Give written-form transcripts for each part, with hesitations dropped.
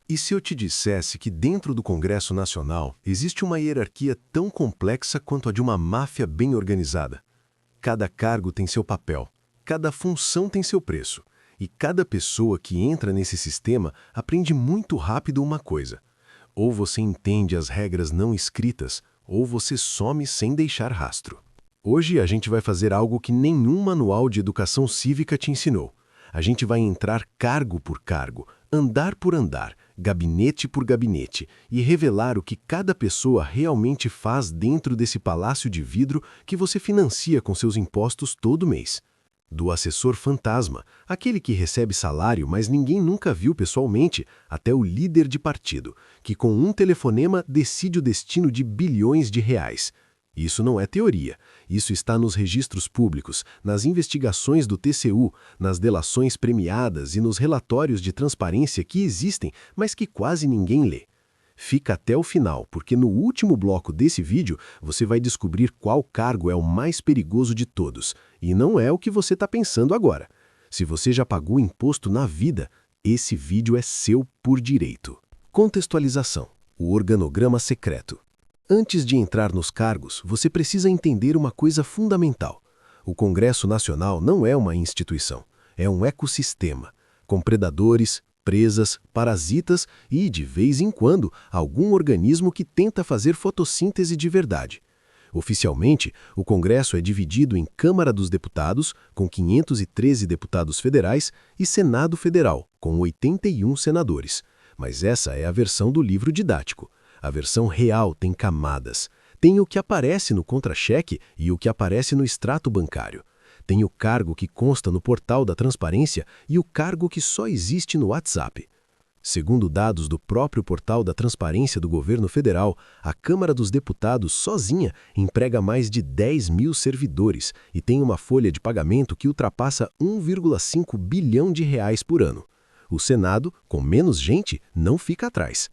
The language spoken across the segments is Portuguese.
E se eu te dissesse que dentro do Congresso Nacional existe uma hierarquia tão complexa quanto a de uma máfia bem organizada? Cada cargo tem seu papel, cada função tem seu preço, e cada pessoa que entra nesse sistema aprende muito rápido uma coisa: ou você entende as regras não escritas, ou você some sem deixar rastro. Hoje a gente vai fazer algo que nenhum manual de educação cívica te ensinou. A gente vai entrar cargo por cargo, andar por andar, gabinete por gabinete, e revelar o que cada pessoa realmente faz dentro desse palácio de vidro que você financia com seus impostos todo mês. Do assessor fantasma, aquele que recebe salário, mas ninguém nunca viu pessoalmente, até o líder de partido, que com um telefonema decide o destino de bilhões de reais. Isso não é teoria. Isso está nos registros públicos, nas investigações do TCU, nas delações premiadas e nos relatórios de transparência que existem, mas que quase ninguém lê. Fica até o final, porque no último bloco desse vídeo você vai descobrir qual cargo é o mais perigoso de todos, e não é o que você está pensando agora. Se você já pagou imposto na vida, esse vídeo é seu por direito. Contextualização: o organograma secreto. Antes de entrar nos cargos, você precisa entender uma coisa fundamental. O Congresso Nacional não é uma instituição, é um ecossistema, com predadores, presas, parasitas e, de vez em quando, algum organismo que tenta fazer fotossíntese de verdade. Oficialmente, o Congresso é dividido em Câmara dos Deputados, com 513 deputados federais, e Senado Federal, com 81 senadores. Mas essa é a versão do livro didático. A versão real tem camadas. Tem o que aparece no contra-cheque e o que aparece no extrato bancário. Tem o cargo que consta no portal da transparência e o cargo que só existe no WhatsApp. Segundo dados do próprio portal da transparência do governo federal, a Câmara dos Deputados sozinha emprega mais de 10 mil servidores e tem uma folha de pagamento que ultrapassa 1,5 bilhão de reais por ano. O Senado, com menos gente, não fica atrás.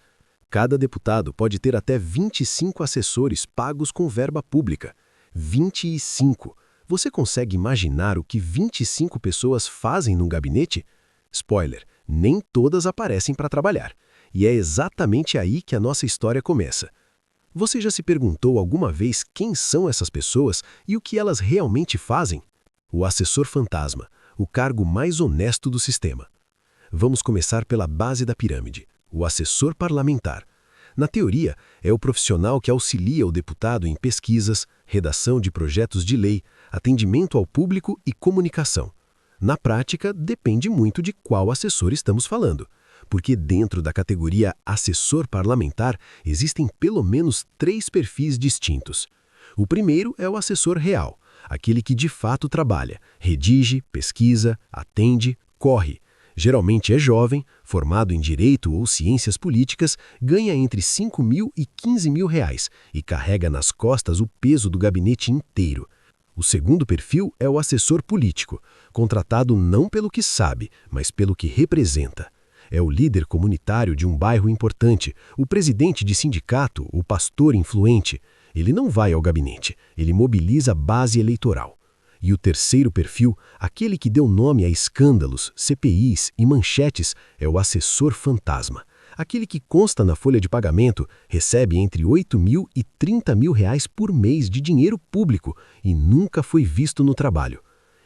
Cada deputado pode ter até 25 assessores pagos com verba pública. 25! Você consegue imaginar o que 25 pessoas fazem num gabinete? Spoiler, nem todas aparecem para trabalhar. E é exatamente aí que a nossa história começa. Você já se perguntou alguma vez quem são essas pessoas e o que elas realmente fazem? O assessor fantasma, o cargo mais honesto do sistema. Vamos começar pela base da pirâmide. O assessor parlamentar. Na teoria, é o profissional que auxilia o deputado em pesquisas, redação de projetos de lei, atendimento ao público e comunicação. Na prática, depende muito de qual assessor estamos falando, porque dentro da categoria assessor parlamentar existem pelo menos 3 perfis distintos. O primeiro é o assessor real, aquele que de fato trabalha, redige, pesquisa, atende, corre. Geralmente é jovem, formado em Direito ou Ciências Políticas, ganha entre 5 mil e 15 mil reais e carrega nas costas o peso do gabinete inteiro. O segundo perfil é o assessor político, contratado não pelo que sabe, mas pelo que representa. É o líder comunitário de um bairro importante, o presidente de sindicato, o pastor influente. Ele não vai ao gabinete, ele mobiliza a base eleitoral. E o terceiro perfil, aquele que deu nome a escândalos, CPIs e manchetes, é o assessor fantasma. Aquele que consta na folha de pagamento, recebe entre 8 mil e 30 mil reais por mês de dinheiro público e nunca foi visto no trabalho.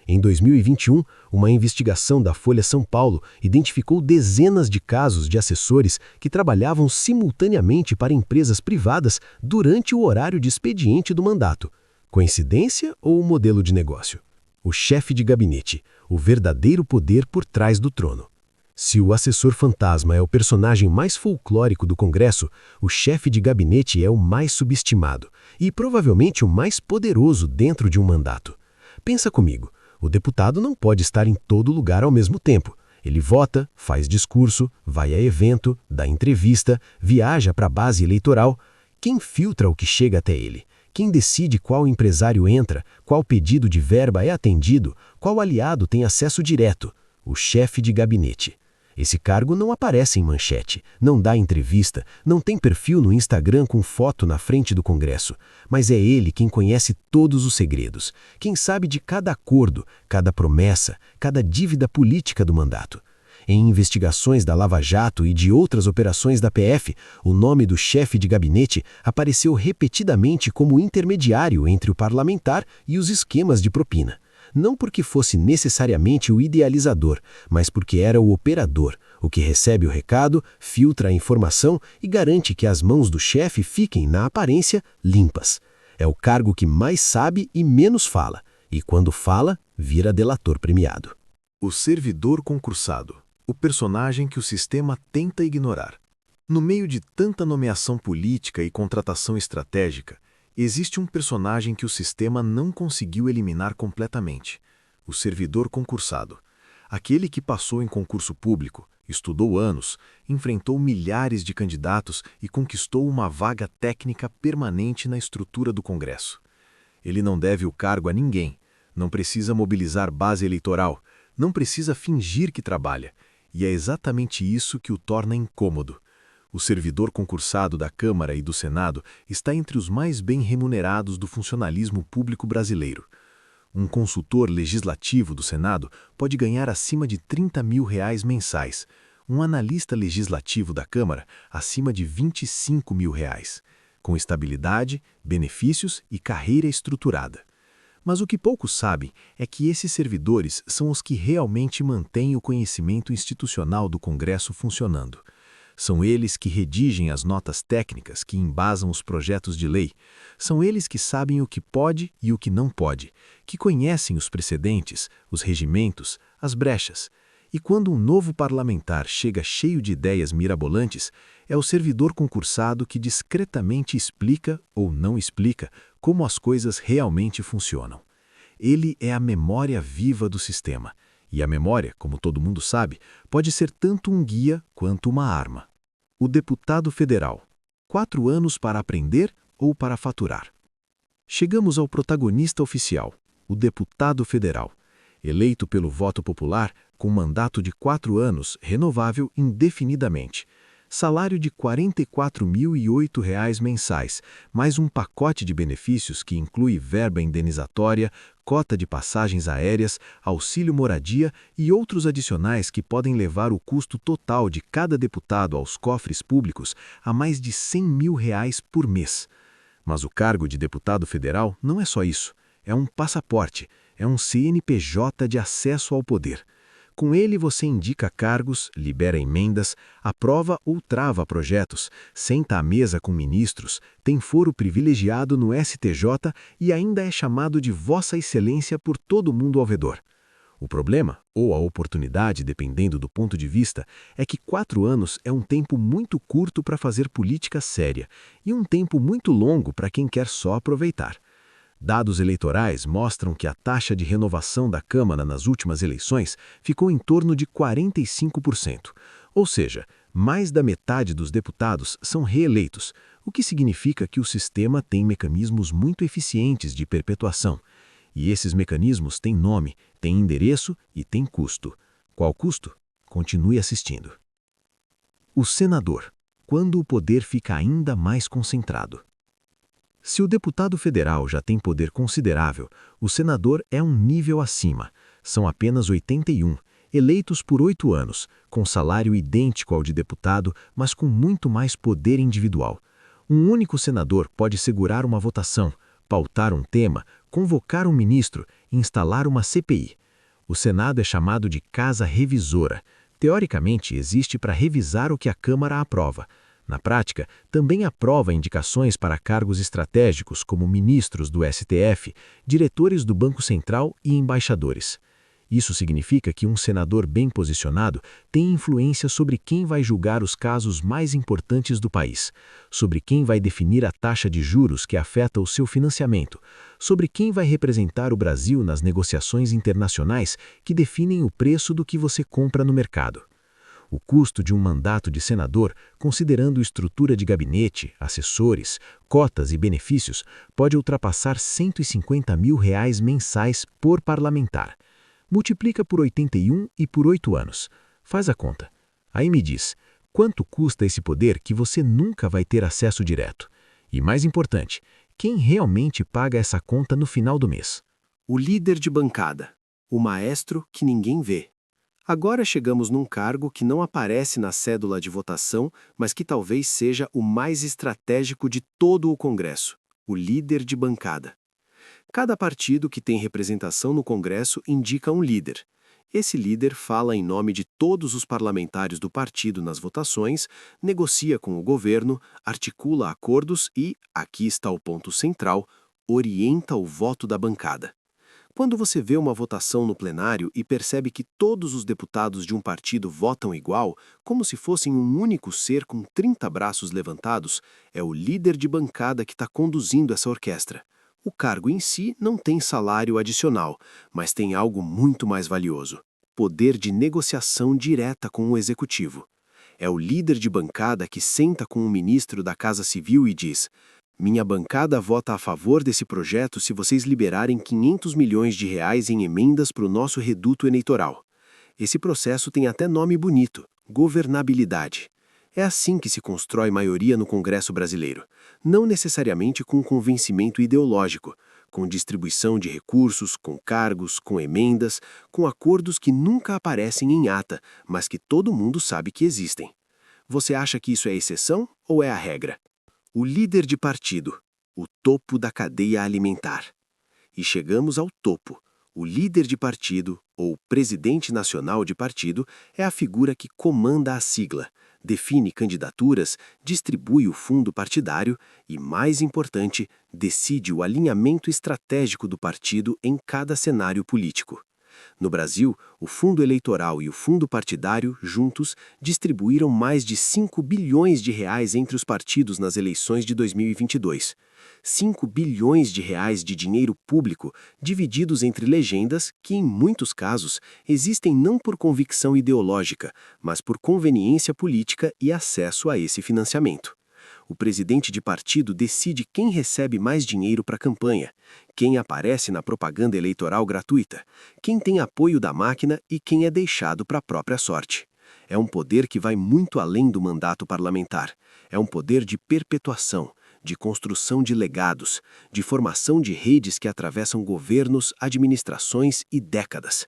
Em 2021, uma investigação da Folha São Paulo identificou dezenas de casos de assessores que trabalhavam simultaneamente para empresas privadas durante o horário de expediente do mandato. Coincidência ou modelo de negócio? O chefe de gabinete, o verdadeiro poder por trás do trono. Se o assessor fantasma é o personagem mais folclórico do Congresso, o chefe de gabinete é o mais subestimado e provavelmente o mais poderoso dentro de um mandato. Pensa comigo, o deputado não pode estar em todo lugar ao mesmo tempo. Ele vota, faz discurso, vai a evento, dá entrevista, viaja para a base eleitoral. Quem filtra o que chega até ele? Quem decide qual empresário entra, qual pedido de verba é atendido, qual aliado tem acesso direto? O chefe de gabinete. Esse cargo não aparece em manchete, não dá entrevista, não tem perfil no Instagram com foto na frente do Congresso, mas é ele quem conhece todos os segredos, quem sabe de cada acordo, cada promessa, cada dívida política do mandato. Em investigações da Lava Jato e de outras operações da PF, o nome do chefe de gabinete apareceu repetidamente como intermediário entre o parlamentar e os esquemas de propina. Não porque fosse necessariamente o idealizador, mas porque era o operador, o que recebe o recado, filtra a informação e garante que as mãos do chefe fiquem, na aparência, limpas. É o cargo que mais sabe e menos fala, e quando fala, vira delator premiado. O servidor concursado, o personagem que o sistema tenta ignorar. No meio de tanta nomeação política e contratação estratégica, existe um personagem que o sistema não conseguiu eliminar completamente: o servidor concursado. Aquele que passou em concurso público, estudou anos, enfrentou milhares de candidatos e conquistou uma vaga técnica permanente na estrutura do Congresso. Ele não deve o cargo a ninguém, não precisa mobilizar base eleitoral, não precisa fingir que trabalha, e é exatamente isso que o torna incômodo. O servidor concursado da Câmara e do Senado está entre os mais bem remunerados do funcionalismo público brasileiro. Um consultor legislativo do Senado pode ganhar acima de R$30 mil mensais, um analista legislativo da Câmara acima de R$25 mil, com estabilidade, benefícios e carreira estruturada. Mas o que poucos sabem é que esses servidores são os que realmente mantêm o conhecimento institucional do Congresso funcionando. São eles que redigem as notas técnicas que embasam os projetos de lei. São eles que sabem o que pode e o que não pode, que conhecem os precedentes, os regimentos, as brechas. E quando um novo parlamentar chega cheio de ideias mirabolantes, é o servidor concursado que discretamente explica ou não explica como as coisas realmente funcionam. Ele é a memória viva do sistema. E a memória, como todo mundo sabe, pode ser tanto um guia quanto uma arma. O deputado federal. 4 anos para aprender ou para faturar. Chegamos ao protagonista oficial, o deputado federal, eleito pelo voto popular com mandato de 4 anos, renovável indefinidamente. Salário de R$ 44.008 mensais, mais um pacote de benefícios que inclui verba indenizatória, cota de passagens aéreas, auxílio moradia e outros adicionais que podem levar o custo total de cada deputado aos cofres públicos a mais de R$100 mil por mês. Mas o cargo de deputado federal não é só isso. É um passaporte, é um CNPJ de acesso ao poder. Com ele você indica cargos, libera emendas, aprova ou trava projetos, senta à mesa com ministros, tem foro privilegiado no STJ e ainda é chamado de Vossa Excelência por todo mundo ao redor. O problema, ou a oportunidade, dependendo do ponto de vista, é que 4 anos é um tempo muito curto para fazer política séria e um tempo muito longo para quem quer só aproveitar. Dados eleitorais mostram que a taxa de renovação da Câmara nas últimas eleições ficou em torno de 45%, ou seja, mais da metade dos deputados são reeleitos, o que significa que o sistema tem mecanismos muito eficientes de perpetuação. E esses mecanismos têm nome, têm endereço e têm custo. Qual custo? Continue assistindo. O senador, quando o poder fica ainda mais concentrado. Se o deputado federal já tem poder considerável, o senador é um nível acima. São apenas 81, eleitos por 8 anos, com salário idêntico ao de deputado, mas com muito mais poder individual. Um único senador pode segurar uma votação, pautar um tema, convocar um ministro, instalar uma CPI. O Senado é chamado de Casa Revisora. Teoricamente, existe para revisar o que a Câmara aprova. Na prática, também aprova indicações para cargos estratégicos como ministros do STF, diretores do Banco Central e embaixadores. Isso significa que um senador bem posicionado tem influência sobre quem vai julgar os casos mais importantes do país, sobre quem vai definir a taxa de juros que afeta o seu financiamento, sobre quem vai representar o Brasil nas negociações internacionais que definem o preço do que você compra no mercado. O custo de um mandato de senador, considerando estrutura de gabinete, assessores, cotas e benefícios, pode ultrapassar R$ 150 mil mensais por parlamentar. Multiplica por 81 e por 8 anos. Faz a conta. Aí me diz, quanto custa esse poder que você nunca vai ter acesso direto? E mais importante, quem realmente paga essa conta no final do mês? O líder de bancada, o maestro que ninguém vê. Agora chegamos num cargo que não aparece na cédula de votação, mas que talvez seja o mais estratégico de todo o Congresso: o líder de bancada. Cada partido que tem representação no Congresso indica um líder. Esse líder fala em nome de todos os parlamentares do partido nas votações, negocia com o governo, articula acordos e, aqui está o ponto central, orienta o voto da bancada. Quando você vê uma votação no plenário e percebe que todos os deputados de um partido votam igual, como se fossem um único ser com 30 braços levantados, é o líder de bancada que está conduzindo essa orquestra. O cargo em si não tem salário adicional, mas tem algo muito mais valioso: poder de negociação direta com o executivo. É o líder de bancada que senta com o ministro da Casa Civil e diz: minha bancada vota a favor desse projeto se vocês liberarem 500 milhões de reais em emendas para o nosso reduto eleitoral. Esse processo tem até nome bonito: governabilidade. É assim que se constrói maioria no Congresso brasileiro, não necessariamente com convencimento ideológico, com distribuição de recursos, com cargos, com emendas, com acordos que nunca aparecem em ata, mas que todo mundo sabe que existem. Você acha que isso é exceção ou é a regra? O líder de partido, o topo da cadeia alimentar. E chegamos ao topo. O líder de partido, ou presidente nacional de partido, é a figura que comanda a sigla, define candidaturas, distribui o fundo partidário e, mais importante, decide o alinhamento estratégico do partido em cada cenário político. No Brasil, o fundo eleitoral e o fundo partidário, juntos, distribuíram mais de 5 bilhões de reais entre os partidos nas eleições de 2022. 5 bilhões de reais de dinheiro público divididos entre legendas que, em muitos casos, existem não por convicção ideológica, mas por conveniência política e acesso a esse financiamento. O presidente de partido decide quem recebe mais dinheiro para a campanha, quem aparece na propaganda eleitoral gratuita, quem tem apoio da máquina e quem é deixado para a própria sorte. É um poder que vai muito além do mandato parlamentar. É um poder de perpetuação, de construção de legados, de formação de redes que atravessam governos, administrações e décadas.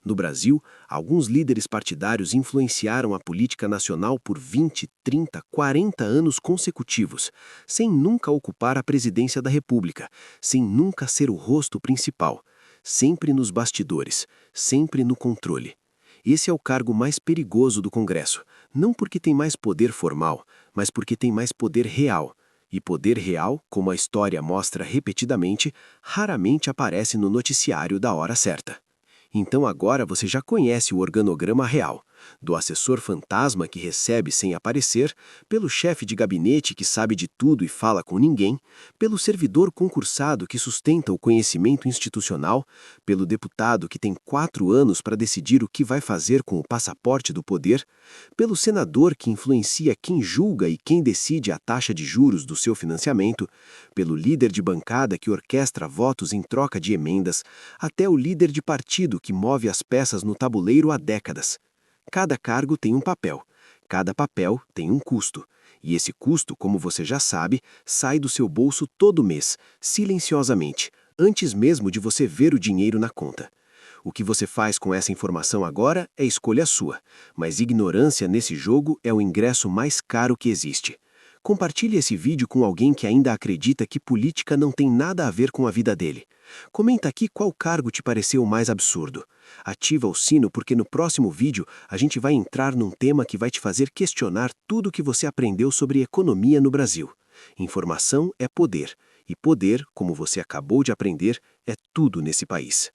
No Brasil, alguns líderes partidários influenciaram a política nacional por 20, 30, 40 anos consecutivos, sem nunca ocupar a presidência da República, sem nunca ser o rosto principal, sempre nos bastidores, sempre no controle. Esse é o cargo mais perigoso do Congresso, não porque tem mais poder formal, mas porque tem mais poder real. E poder real, como a história mostra repetidamente, raramente aparece no noticiário da hora certa. Então agora você já conhece o organograma real, do assessor fantasma que recebe sem aparecer, pelo chefe de gabinete que sabe de tudo e fala com ninguém, pelo servidor concursado que sustenta o conhecimento institucional, pelo deputado que tem 4 anos para decidir o que vai fazer com o passaporte do poder, pelo senador que influencia quem julga e quem decide a taxa de juros do seu financiamento, pelo líder de bancada que orquestra votos em troca de emendas, até o líder de partido que move as peças no tabuleiro há décadas. Cada cargo tem um papel, cada papel tem um custo, e esse custo, como você já sabe, sai do seu bolso todo mês, silenciosamente, antes mesmo de você ver o dinheiro na conta. O que você faz com essa informação agora é escolha sua, mas ignorância nesse jogo é o ingresso mais caro que existe. Compartilhe esse vídeo com alguém que ainda acredita que política não tem nada a ver com a vida dele. Comenta aqui qual cargo te pareceu mais absurdo. Ativa o sino porque no próximo vídeo a gente vai entrar num tema que vai te fazer questionar tudo o que você aprendeu sobre economia no Brasil. Informação é poder, e poder, como você acabou de aprender, é tudo nesse país.